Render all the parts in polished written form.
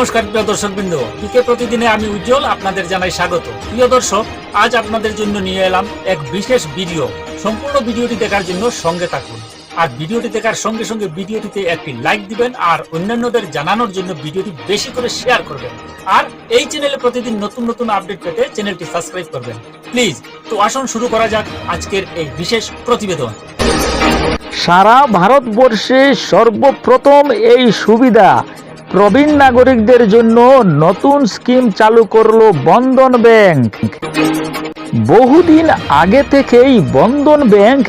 নমস্কার প্রিয় দর্শকবৃন্দ, পিকে প্রতিদিনে আমি উজ্জ্বল আপনাদের জানাই স্বাগত। প্রিয় দর্শক, আজ আপনাদের জন্য নিয়ে এলাম এক বিশেষ ভিডিও। সম্পূর্ণ ভিডিওটি দেখার জন্য সঙ্গে থাকুন। আর ভিডিওটি দেখার সঙ্গে সঙ্গে ভিডিওটিতে একটি লাইক দিবেন আর অন্যান্যদের জানানোর জন্য ভিডিওটি বেশি করে শেয়ার করবেন। আর এই চ্যানেলে প্রতিদিন নতুন নতুন আপডেট পেতে চ্যানেলটি সাবস্ক্রাইব করবেন প্লিজ। তো আসুন শুরু করা যাক আজকের এই বিশেষ প্রতিবেদন। সারা ভারতবর্ষে সর্বপ্রথম এই সুবিধা প্রবীণ নাগরিকদের জন্য নতুন স্কিম চালু করলো বন্ধন ব্যাংক। বহুদিন আগে থেকেই বন্ধন ব্যাংক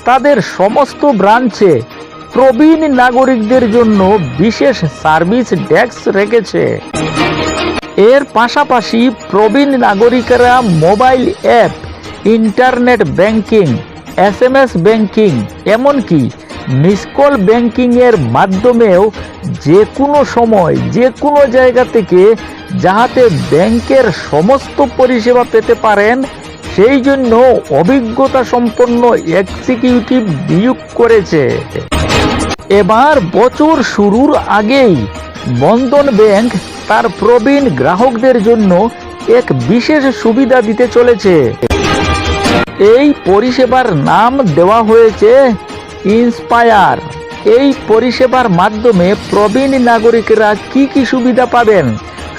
তাদের সমস্ত ব্রাঞ্চে প্রবীণ নাগরিকদের জন্য বিশেষ সার্ভিস ডেস্ক রেখেছে। এর পাশাপাশি প্রবীণ নাগরিকেরা mobile app, internet banking, SMS banking, এমনকি মিস কল ব্যাংকিং এর মাধ্যমেও যে কোনো সময় যে কোনো জায়গা থেকে যাহাতে ব্যাংকের সমস্ত পরিষেবা পেতে পারেন সেই জন্য অভিজ্ঞতা সম্পন্ন এক্সিকিউটিভ নিয়োগ করেছে। এবার বছর শুরুর আগেই বন্ধন ব্যাংক তার প্রবীণ গ্রাহকদের জন্য এক বিশেষ সুবিধা দিতে চলেছে। এই পরিষেবার নাম দেওয়া হয়েছে ইন্সপায়ার। এই পরিষেবার মাধ্যমে প্রবীণ নাগরিকরা কি কি সুবিধা পাবেন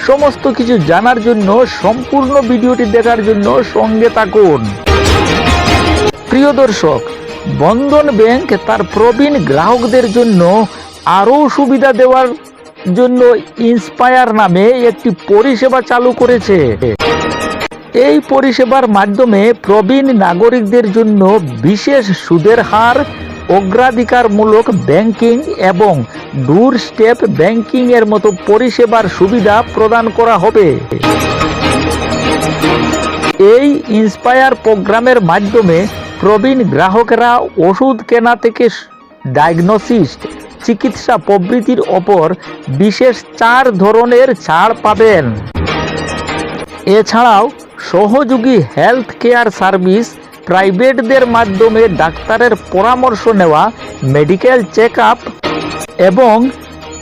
সমস্ত কিছু জানার জন্য সম্পূর্ণ ভিডিওটি দেখার জন্য সঙ্গে থাকুন। প্রিয় দর্শক, বন্ধন ব্যাংক তার প্রবীণ গ্রাহকদের জন্য আরও সুবিধা দেওয়ার জন্য ইন্সপায়ার নামে একটি পরিষেবা চালু করেছে। এই পরিষেবার মাধ্যমে প্রবীণ নাগরিকদের জন্য বিশেষ সুদের হার, অগ্রাধিকারমূলক ব্যাংকিং এবং ডোর স্টেপ ব্যাংকিং এর মতো পরিষেবার সুবিধা প্রদান করা হবে। এই ইন্সপায়ার প্রোগ্রামের মাধ্যমে প্রবীণ গ্রাহকেরা ওষুধ কেনা থেকে ডায়াগনোসিস, চিকিৎসা প্রভৃতির ওপর বিশেষ 4 ধরনের ছাড় পাবেন। এছাড়াও সহযোগী হেলথ কেয়ার সার্ভিস, প্রাইভেটদের মাধ্যমে ডাক্তারের পরামর্শ নেওয়া, মেডিকেল চেক আপ এবং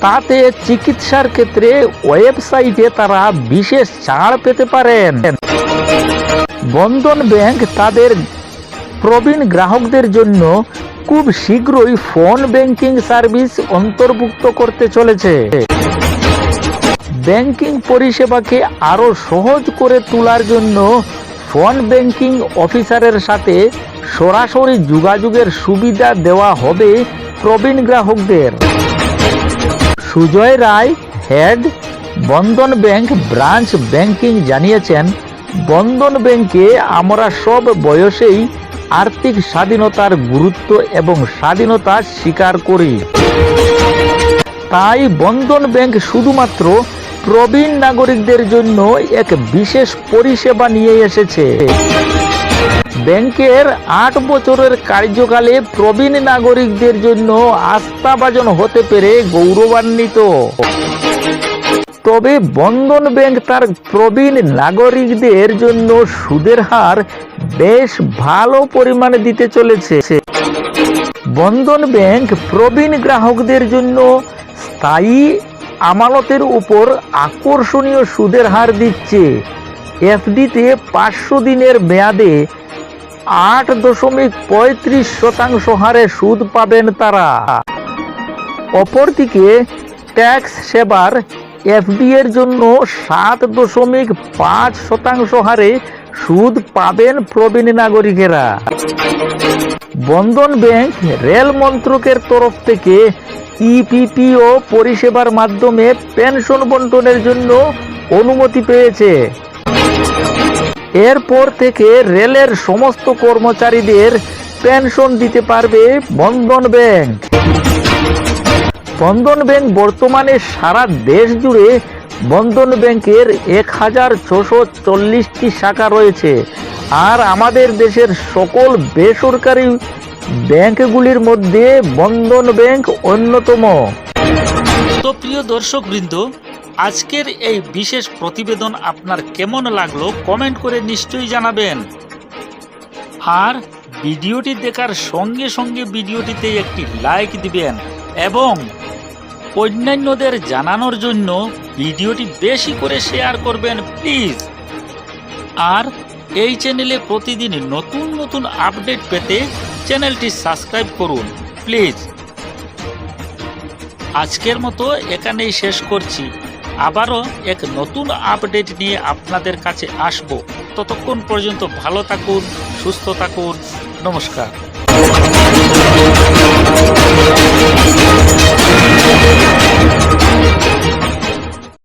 তাতে চিকিৎসার ক্ষেত্রে ওয়েবসাইটে তারা বিশেষ ছাড় পেতে পারেন। বন্ধন ব্যাংক তাদের প্রবীণ গ্রাহকদের জন্য খুব শীঘ্রই ফোন ব্যাংকিং সার্ভিস অন্তর্ভুক্ত করতে চলেছে। ব্যাংকিং পরিষেবাকে আরও সহজ করে তোলার জন্য ফোন ব্যাংকিং অফিসারের সাথে সরাসরি যোগাযোগের সুবিধা দেওয়া হবে প্রবীণ গ্রাহকদের। সুজয় রায়, হেড, বন্ধন ব্যাংক ব্রাঞ্চ ব্যাংকিং জানিয়েছেন, বন্ধন ব্যাংকে আমরা সব বয়সেই আর্থিক স্বাধীনতার গুরুত্ব এবং স্বাধীনতা স্বীকার করি। তাই বন্ধন ব্যাংক শুধুমাত্র প্রবীণ নাগরিকদের জন্য এক বিশেষ পরিষেবা নিয়ে এসেছে। ব্যাংকের 8 বছরের কার্যকালে প্রবীণ নাগরিকদের জন্য আস্থাভাজন হতে পেরে গৌরবান্বিত। তবে বন্ধন ব্যাংক তার প্রবীণ নাগরিকদের জন্য সুদের হার বেশ ভালো পরিমাণে দিতে চলেছে। বন্ধন ব্যাংক প্রবীণ গ্রাহকদের জন্য স্থায়ী আমানতের উপর আকর্ষণীয় সুদের হার দিচ্ছে। এফডিতে 500 দিনের মেয়াদে 8.35% হারে সুদ পাবেন তারা। অপরদিকে ট্যাক্স সেভার এফডি এর জন্য 7.5% হারে সুদ পাবেন প্রবীণ নাগরিকেরা। বন্ধন ব্যাংক রেল মন্ত্রকের তরফ থেকে ইপিপিও পরিষেবার মাধ্যমে পেনশন বন্টনের জন্য অনুমতি পেয়েছে। এরপর থেকে রেলের সমস্ত কর্মচারীদের পেনশন দিতে পারবে বন্ধন ব্যাংক। বন্ধন ব্যাংক বর্তমানে সারা দেশ জুড়ে বন্ধন ব্যাংকের 1640টি শাখা রয়েছে। আর আমাদের দেশের সকল বেসরকারি ব্যাংকগুলির মধ্যে বন্ধন ব্যাংক অন্যতম। তো প্রিয় দর্শকবৃন্দ, আজকের এই বিশেষ প্রতিবেদন আপনার কেমন লাগলো কমেন্ট করে নিশ্চয়ই জানাবেন। আর ভিডিওটি দেখার সঙ্গে সঙ্গে ভিডিওটিতে একটি লাইক দিবেন এবং অন্যান্যদের জানানোর জন্য ভিডিওটি বেশি করে শেয়ার করবেন প্লিজ। আর এই চ্যানেলে প্রতিদিন নতুন নতুন আপডেট পেতে চ্যানেলটি সাবস্ক্রাইব করুন প্লিজ। আজকের মতো এখানেই শেষ করছি। আবারও এক নতুন আপডেট নিয়ে আপনাদের কাছে আসব। ততক্ষণ পর্যন্ত ভালো থাকুন, সুস্থ থাকুন। নমস্কার।